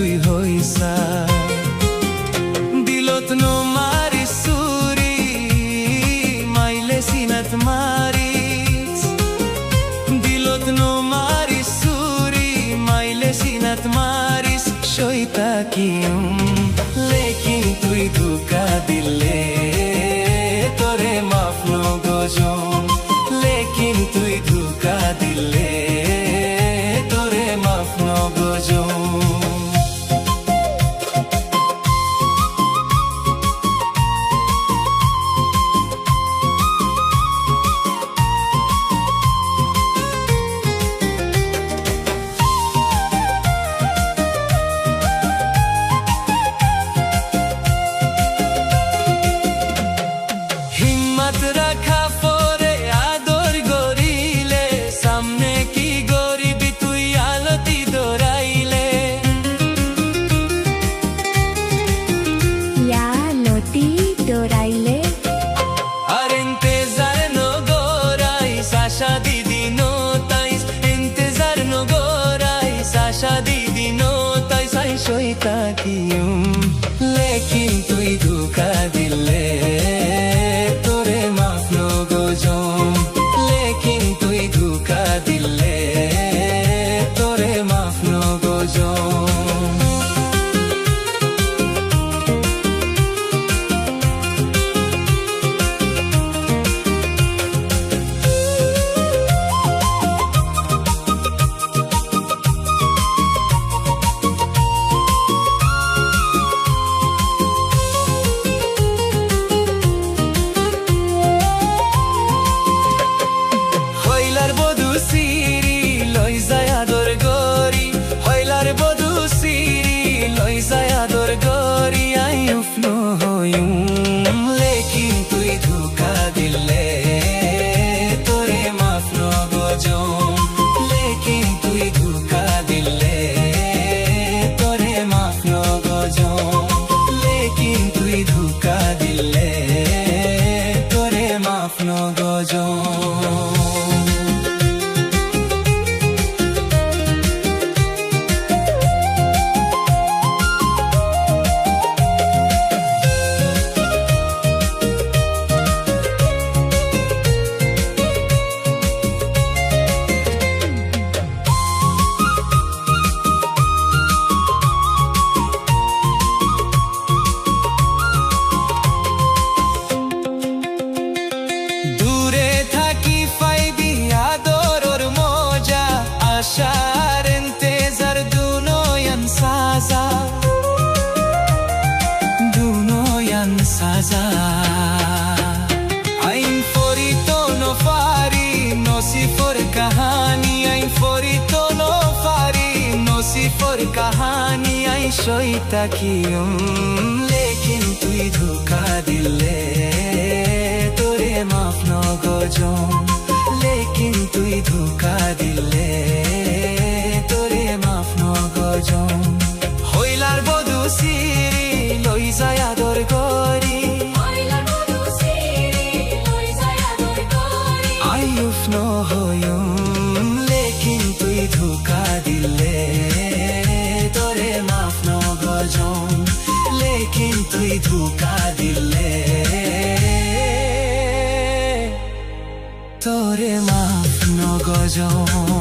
তুই হইছা দিলত নো মারি সুরি মাইলে সিনাত মারিস দিলত নো মারি সুরি মাইলে সিনাত মারিস সইতা কিউম লেকিন তুই ধোকা দিলে তোরে মাফ নো গজম লেকিন তুই ধোকা দিলে তোরে মাফ নো গজম রাখা পরে আদর গরিলে সামনে কি গরিবি তুই আলতি দৌড়াইলে আলতি দৌড়াইলে আর ইন্তেজার নগরাই সাশা দিদি নো তাইস ইন্তেজার নগরাই সাশা দিদি নো তাইস আই সইতা কিউম লেকিন তুই ধোকা দিলে লেকিন তুই ধোকা দিলে তোরে মাফ নো গজম সিরি লই যায় আদর গরি হইলার বধু সিরি লই যায় আদর গরি আই উফনো হইম লেকিন তুই ধোকা দিলে তোরে মাফ নো গজম লেকিন তুই ধোকা দিলে তোরে মাফ নো গজম লেকিন তুই ধোকা দিলে তোরে মাফ নো গজম আশার ইন্তেজার দুনোয়ান সাজা দুনোয়ান সাজা আইন ফরিতো নো ফারি নসিফর কাহানি আইন ফরিতো নো ফারি নসিফর কাহানি আই সইতা কিউম লেকিন তুই ধোকা দিলে তোরে মাফ নো গজম লেকিন তুই ধোকা দিলে তোরে মাফ নো গজম হইলার বধু সিরি লই যায় আদর গরি আই উফনো হইম লেকিন তুই ধোকা দিলে তোরে মাফ নো গজম লেকিন তুই ধোকা দিলে তোরে মাফ নো গজম।